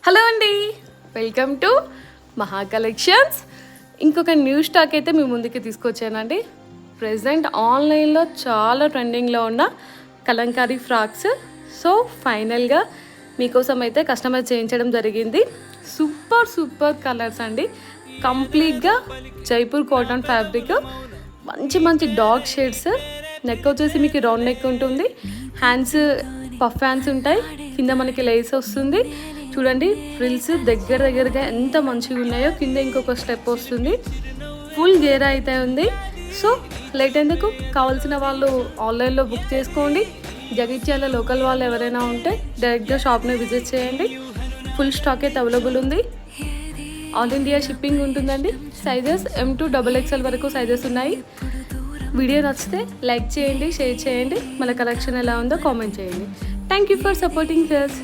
Hello అండి, welcome to మహా collections. ఇంకొక న్యూ స్టాక్ అయితే మీ ముందుకి తీసుకొచ్చానండి. ప్రెజెంట్ ఆన్లైన్లో చాలా ట్రెండింగ్లో ఉన్న కలంకారీ ఫ్రాక్స్. సో ఫైనల్గా మీకోసం అయితే కస్టమైజ్ చేయించడం జరిగింది. సూపర్ కలర్స్ అండి. కంప్లీట్గా జైపూర్ కాటన్ ఫ్యాబ్రిక్, మంచి డార్క్ షేడ్స్. నెక్ వచ్చేసి మీకు రౌండ్ నెక్ ఉంటుంది, హ్యాండ్స్ పఫ్ హ్యాండ్స్ ఉంటాయి, కింద మనకి లేస్ వస్తుంది. చూడండి ఫ్రిల్స్ దగ్గరగా ఎంత మంచిగా ఉన్నాయో. కింద ఇంకొక స్టెప్ వస్తుంది, ఫుల్ గేర్ అయితే ఉంది. సో లేట్ ఎందుకు, కావాల్సిన వాళ్ళు ఆన్లైన్లో బుక్ చేసుకోండి. జగిత్యాల లోకల్ వాళ్ళు ఎవరైనా ఉంటే డైరెక్ట్గా షాప్ని విజిట్ చేయండి. ఫుల్ స్టాక్ అయితే అవైలబుల్ ఉంది. ఆల్ ఇండియా షిప్పింగ్ ఉంటుందండి. సైజెస్ M to XXL వరకు సైజెస్ ఉన్నాయి. వీడియో నచ్చితే లైక్ చేయండి, షేర్ చేయండి. మన కలెక్షన్ ఎలా ఉందో కామెంట్ చేయండి. Thank you for supporting us.